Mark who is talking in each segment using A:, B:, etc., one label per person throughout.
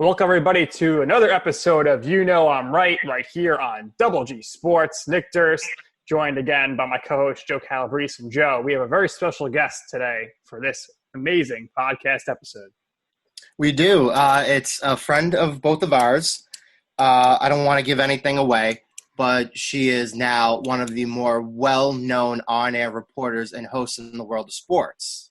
A: Welcome, everybody, to another episode of You Know I'm Right here on Double G Sports. Nick Durst, joined again by my co-host Joe Calabrese. And Joe, we have a very special guest today for this amazing podcast episode.
B: We do. It's a friend of both of ours. I don't want to give anything away, but she is now one of the more well-known on-air reporters and hosts in the world of sports.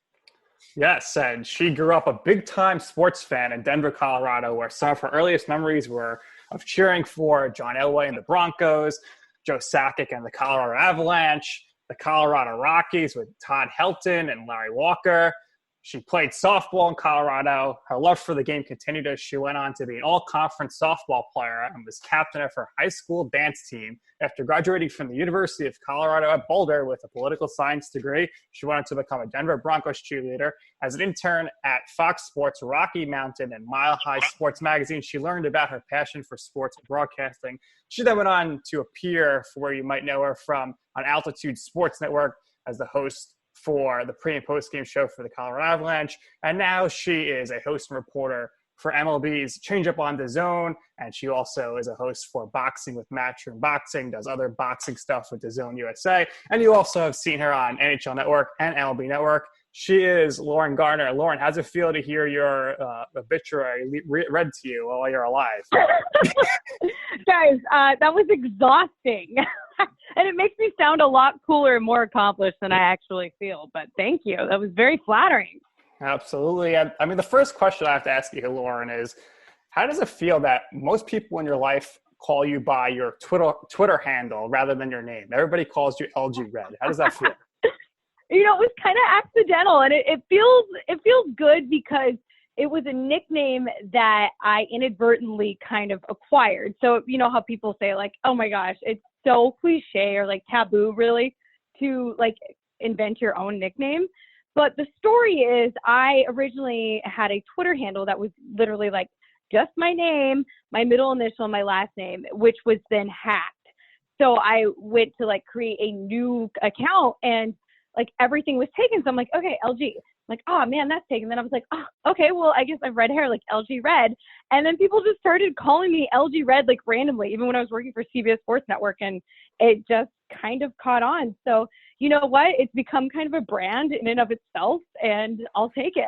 A: Yes, and she grew up a big-time sports fan in Denver, Colorado, where some of her earliest memories were of cheering for John Elway and the Broncos, Joe Sakic and the Colorado Avalanche, the Colorado Rockies with Todd Helton and Larry Walker. She played softball in Colorado. Her love for the game continued as she went on to be an all-conference softball player and was captain of her high school dance team. After graduating from the University of Colorado at Boulder with a political science degree, she went on to become a Denver Broncos cheerleader. As an intern at Fox Sports, Rocky Mountain, and Mile High Sports Magazine, she learned about her passion for sports and broadcasting. She then went on to appear for where you might know her from on Altitude Sports Network as the host for the pre- and post-game show for the Colorado Avalanche. And now she is a host and reporter for MLB's Change Up on DAZN, and she also is a host for Boxing with Matchroom Boxing, does other boxing stuff with DAZN USA. And you also have seen her on NHL Network and MLB Network. She is Lauren Gardner. Lauren, how's it feel to hear your obituary read to you while you're alive?
C: Guys, that was exhausting. And it makes me sound a lot cooler and more accomplished than I actually feel. But thank you. That was very flattering.
A: Absolutely. I mean, the first question I have to ask you, Lauren, is how does it feel that most people in your life call you by your Twitter handle rather than your name? Everybody calls you LG Red. How does that feel?
C: You know, it was kind of accidental, and it feels good because it was a nickname that I inadvertently kind of acquired. So, you know how people say, like, oh my gosh, it's so cliche or like taboo really to like invent your own nickname. But the story is I originally had a Twitter handle that was literally like just my name, my middle initial, my last name, which was then hacked. So I went to like create a new account and like everything was taken. So I'm like, okay, LG. I'm like, oh man, that's taken. Then I was like, oh, okay, well, I guess I have red hair, like LG Red. And then people just started calling me LG Red, like randomly, even when I was working for CBS Sports Network, and it just kind of caught on. So you know what? It's become kind of a brand in and of itself, and I'll take it.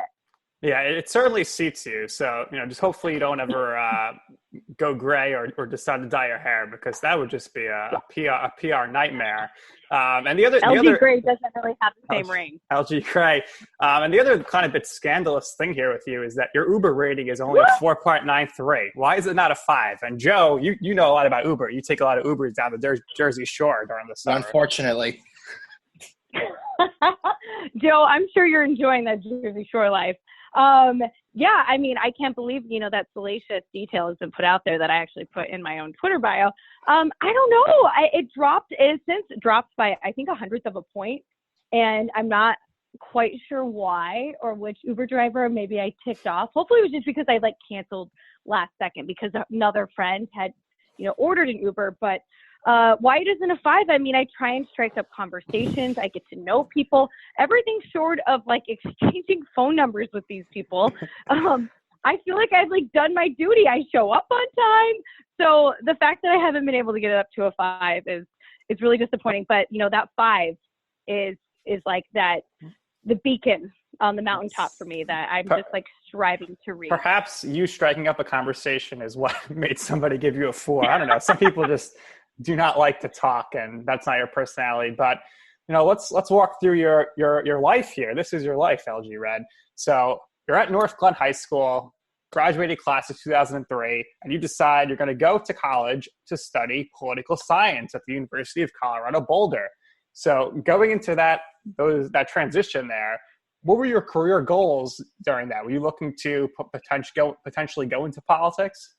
A: Yeah, it certainly suits you. So, you know, just hopefully you don't ever go gray or decide to dye your hair, because that would just be a PR nightmare. And the other
C: Gray doesn't really have the same ring.
A: LG Gray. And the other kind of bit scandalous thing here with you is that your Uber rating is only a 4.93. Why is it not a 5? And Joe, you know a lot about Uber. You take a lot of Ubers down the Jersey Shore during the summer.
B: Unfortunately.
C: Joe, I'm sure you're enjoying that Jersey Shore life. Yeah, I mean, I can't believe, you know, that salacious detail has been put out there that I actually put in my own Twitter bio. I don't know. It since dropped by, I think, 1/100th of a point. And I'm not quite sure why or which Uber driver maybe I ticked off. Hopefully it was just because I like canceled last second because another friend had, you know, ordered an Uber. But why it isn't a 5? I mean, I try and strike up conversations. I get to know people. Everything short of like exchanging phone numbers with these people. I feel like I've like done my duty. I show up on time. So the fact that I haven't been able to get it up to a 5 is really disappointing. But you know, that 5 is like that the beacon on the mountaintop for me that I'm just like striving to reach.
A: Perhaps you striking up a conversation is what made somebody give you a 4. I don't know. Some people just do not like to talk, and that's not your personality. But you know, let's walk through your life here. This is your life, LG Red. So you're at North Glen High School, graduated class of 2003, and you decide you're going to go to college to study political science at the University of Colorado Boulder. So going into that transition there, what were your career goals during that? Were you looking to potentially go into politics?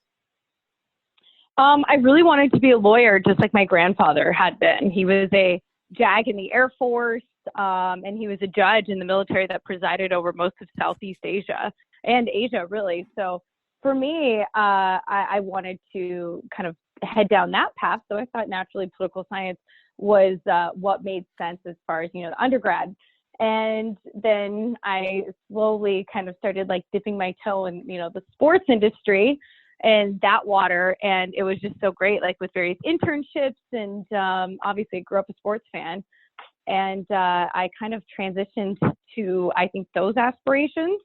C: I really wanted to be a lawyer, just like my grandfather had been. He was a JAG in the Air Force, and he was a judge in the military that presided over most of Southeast Asia and Asia, really. So for me, I wanted to kind of head down that path. So I thought naturally political science was what made sense as far as, you know, the undergrad. And then I slowly kind of started like dipping my toe in, the sports industry and that water. And it was just so great, like with various internships. And obviously I grew up a sports fan. And I kind of transitioned to, I think, those aspirations.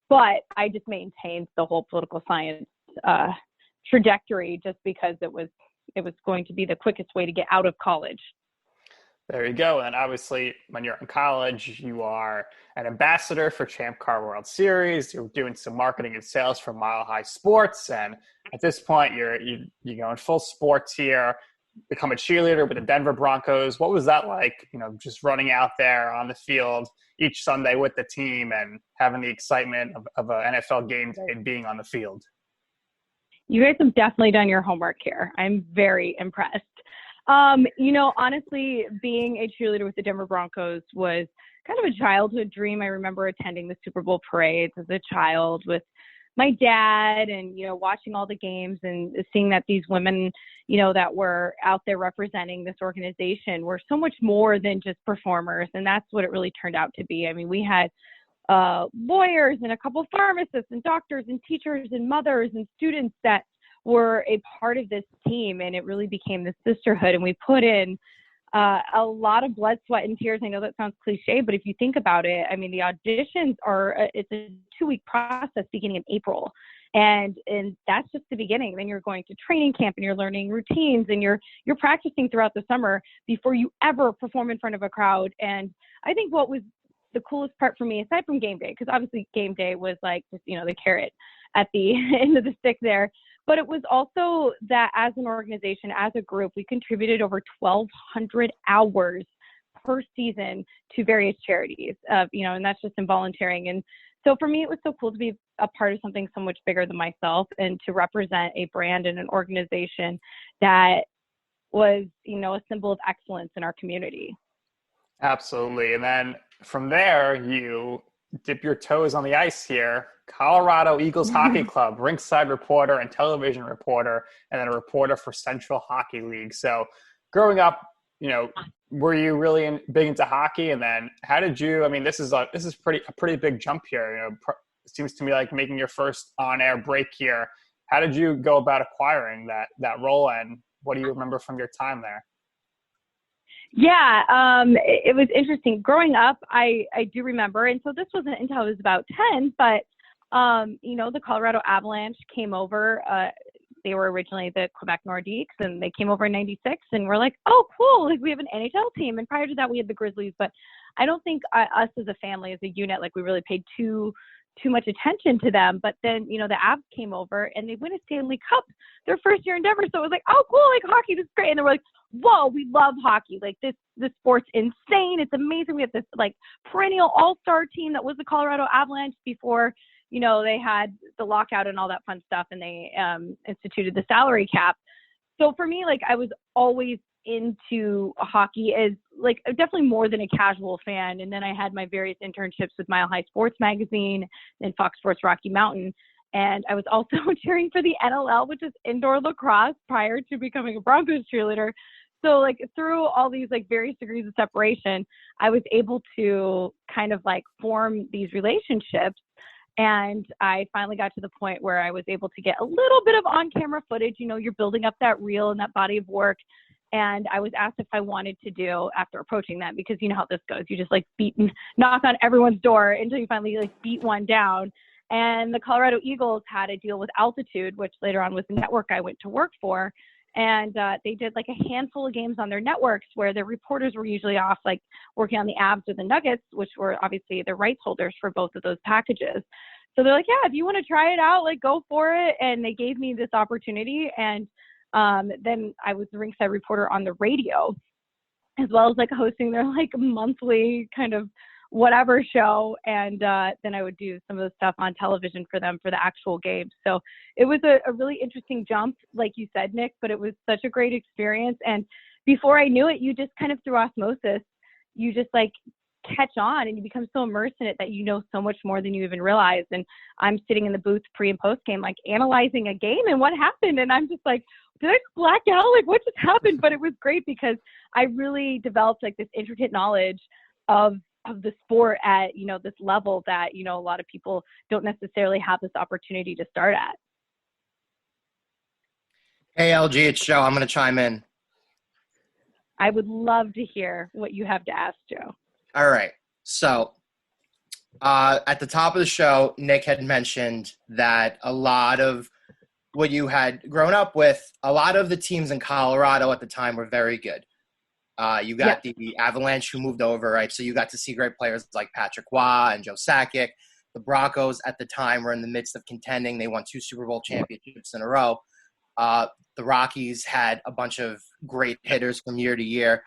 C: But I just maintained the whole political science trajectory just because it was going to be the quickest way to get out of college.
A: There you go. And obviously, when you're in college, you are an ambassador for Champ Car World Series. You're doing some marketing and sales for Mile High Sports. And at this point, you're going full sports here, become a cheerleader with the Denver Broncos. What was that like, just running out there on the field each Sunday with the team and having the excitement of an NFL game day and being on the field?
C: You guys have definitely done your homework here. I'm very impressed. Honestly, being a cheerleader with the Denver Broncos was kind of a childhood dream. I remember attending the Super Bowl parades as a child with my dad and, watching all the games and seeing that these women, that were out there representing this organization were so much more than just performers. And that's what it really turned out to be. I mean, we had lawyers and a couple pharmacists and doctors and teachers and mothers and students that were a part of this team, and it really became this sisterhood. And we put in a lot of blood, sweat, and tears. I know that sounds cliche, but if you think about it, I mean, the auditions it's a 2-week process beginning in April. And that's just the beginning. Then you're going to training camp and you're learning routines and you're practicing throughout the summer before you ever perform in front of a crowd. And I think what was the coolest part for me, aside from game day, because obviously game day was like just, the carrot at the end of the stick there. But it was also that as an organization, as a group, we contributed over 1,200 hours per season to various charities, and that's just in volunteering. And so for me, it was so cool to be a part of something so much bigger than myself and to represent a brand and an organization that was, a symbol of excellence in our community.
A: Absolutely. And then from there, you dip your toes on the ice here. Colorado Eagles Hockey Club, rinkside reporter and television reporter, and then a reporter for Central Hockey League. So growing up, were you really big into hockey? And then how did you, this is a pretty big jump here. It seems to me like making your first on-air break here. How did you go about acquiring that role, and what do you remember from your time there?
C: Yeah, it was interesting. Growing up, I do remember, and so this wasn't until I was about 10, but, the Colorado Avalanche came over. They were originally the Quebec Nordiques, and they came over in 96, and we're like, oh, cool, like we have an NHL team. And prior to that, we had the Grizzlies, but I don't think us as a family, as a unit, like we really paid too much attention to them. But then, the Avs came over, and they win a Stanley Cup their first year in Denver. So it was like, oh, cool, like hockey, this is great. And they were like, whoa, we love hockey. Like this sport's insane. It's amazing. We have this like perennial all-star team that was the Colorado Avalanche before, they had the lockout and all that fun stuff, and they instituted the salary cap. So for me, like I was always into hockey as like definitely more than a casual fan. And then I had my various internships with Mile High Sports magazine and Fox Sports Rocky Mountain. And I was also cheering for the NLL, which is indoor lacrosse, prior to becoming a Broncos cheerleader. So like through all these like various degrees of separation, I was able to kind of like form these relationships. And I finally got to the point where I was able to get a little bit of on-camera footage. You're building up that reel and that body of work. And I was asked if I wanted to do, after approaching that, because you know how this goes. You just like knock on everyone's door until you finally like beat one down. And the Colorado Eagles had a deal with Altitude, which later on was the network I went to work for. And they did like a handful of games on their networks where their reporters were usually off, like working on the Avs or the Nuggets, which were obviously the rights holders for both of those packages. So they're like, yeah, if you want to try it out, like go for it. And they gave me this opportunity. And then I was the ringside reporter on the radio, as well as like hosting their like monthly kind of whatever show. And then I would do some of the stuff on television for them for the actual games. So it was a really interesting jump, like you said, Nick, but it was such a great experience. And before I knew it, you just kind of through osmosis, you just like catch on and you become so immersed in it that you know so much more than you even realize. And I'm sitting in the booth pre and post game, like analyzing a game and what happened. And I'm just like, did I black out? Like what just happened? But it was great because I really developed like this intricate knowledge of of the sport at, this level that, a lot of people don't necessarily have this opportunity to start at.
B: Hey, LG, it's Joe. I'm going to chime in.
C: I would love to hear what you have to ask, Joe.
B: All right. So at the top of the show, Nick had mentioned that a lot of what you had grown up with, a lot of the teams in Colorado at the time were very good. You got the Avalanche who moved over, right? So you got to see great players like Patrick Waugh and Joe Sakic. The Broncos at the time were in the midst of contending. They won 2 Super Bowl championships in a row. The Rockies had a bunch of great hitters from year to year.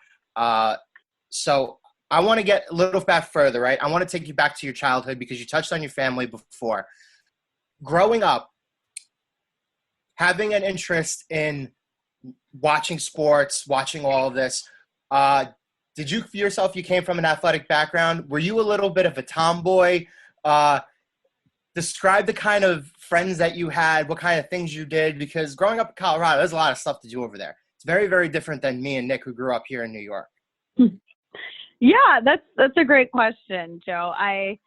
B: So I want to get a little back further, right? I want to take you back to your childhood because you touched on your family before. Growing up, having an interest in watching sports, watching all of this, did you feel yourself, you came from an athletic background? Were you a little bit of a tomboy? Describe the kind of friends that you had, what kind of things you did, because growing up in Colorado, there's a lot of stuff to do over there. It's very, very different than me and Nick, who grew up here in New York.
C: Yeah, that's a great question, Joe. I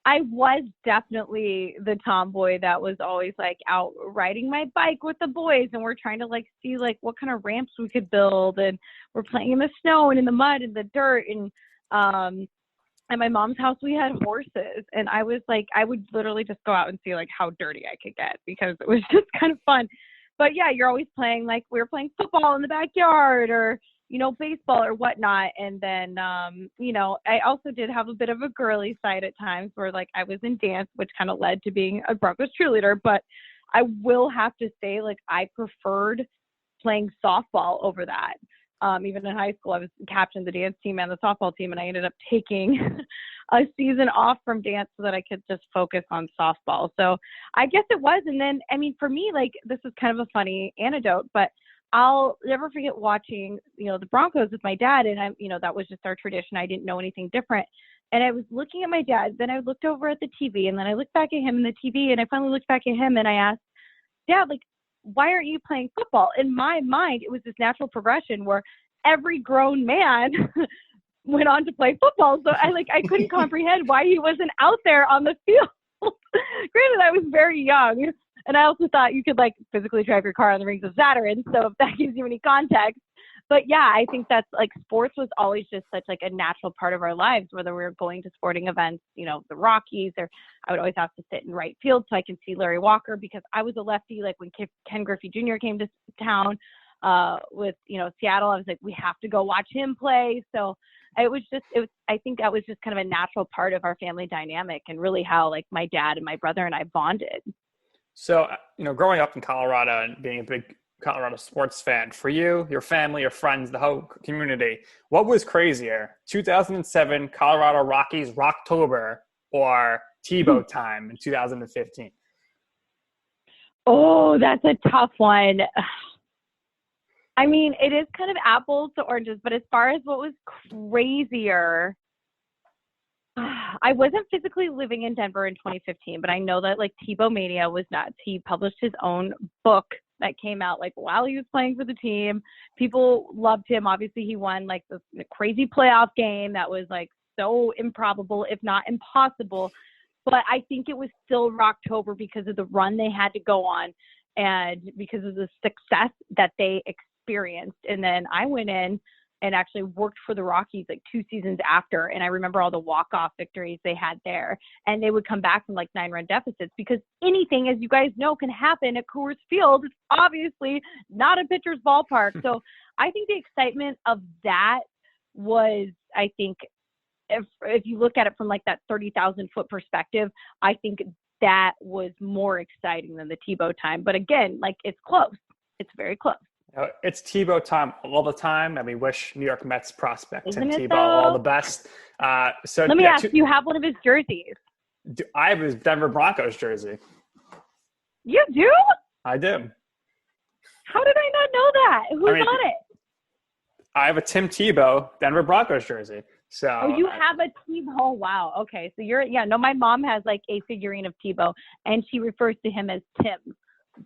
C: was definitely the tomboy that was always like out riding my bike with the boys, and we're trying to like see like what kind of ramps we could build, and we're playing in the snow and in the mud and the dirt. And at my mom's house we had horses, and I was like, I would literally just go out and see like how dirty I could get because it was just kind of fun. But yeah, you're always playing, like we were playing football in the backyard or baseball or whatnot. And then, I also did have a bit of a girly side at times where like I was in dance, which kind of led to being a Broncos cheerleader. But I will have to say, like, I preferred playing softball over that. Even in high school, I was captain of the dance team and the softball team, and I ended up taking a season off from dance so that I could just focus on softball. So I guess it was. And then, I mean, for me, like, this is kind of a funny anecdote, but I'll never forget watching, the Broncos with my dad. And that was just our tradition. I didn't know anything different. And I was looking at my dad, then I looked over at the TV, and then I looked back at him in the TV, and I finally looked back at him and I asked, Dad, like, why aren't you playing football? In my mind, it was this natural progression where every grown man went on to play football. So I couldn't comprehend why he wasn't out there on the field. Granted, I was very young. And I also thought you could like physically drive your car on the rings of Saturn. So if that gives you any context. But yeah, I think that's like sports was always just such like a natural part of our lives, whether we were going to sporting events, the Rockies, or I would always have to sit in right field so I can see Larry Walker because I was a lefty. Like when Ken Griffey Jr. came to town with, Seattle, I was like, we have to go watch him play. So I think that was just kind of a natural part of our family dynamic and really how like my dad and my brother and I bonded.
A: So, growing up in Colorado and being a big Colorado sports fan, for you, your family, your friends, the whole community, what was crazier, 2007 Colorado Rockies Rocktober or Tebow time in 2015?
C: Oh, that's a tough one. I mean, it is kind of apples to oranges, but as far as what was crazier, I wasn't physically living in Denver in 2015, but I know that like Tebow Mania was nuts. He published his own book that came out like while he was playing for the team. People loved him. Obviously, he won like the crazy playoff game that was like so improbable, if not impossible. But I think it was still Rocktober because of the run they had to go on and because of the success that they experienced. And then I went in and actually worked for the Rockies like 2 seasons after. And I remember all the walk-off victories they had there. And they would come back from like 9-run deficits because anything, as you guys know, can happen at Coors Field. It's obviously not a pitcher's ballpark. So I think the excitement of that was, I think, if you look at it from like that 30,000 foot perspective, I think that was more exciting than the Tebow time. But again, like it's close. It's very close.
A: It's Tebow time all the time, and we wish New York Mets prospect Tim Tebow
C: though?
A: all the best. So
C: let me ask, do you have one of his jerseys?
A: I have his Denver Broncos jersey.
C: You do?
A: I do.
C: How did I not know that? Who's on it?
A: I have a Tim Tebow Denver Broncos jersey. So
C: you have a Tebow. Oh, wow. Okay. So my mom has like a figurine of Tebow, and she refers to him as Tim.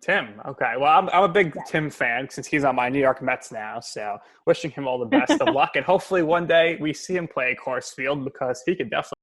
A: Tim. Okay. Well, I'm a big Tim fan since he's on my New York Mets now. So wishing him all the best of luck. And hopefully one day we see him play Coors Field because he could definitely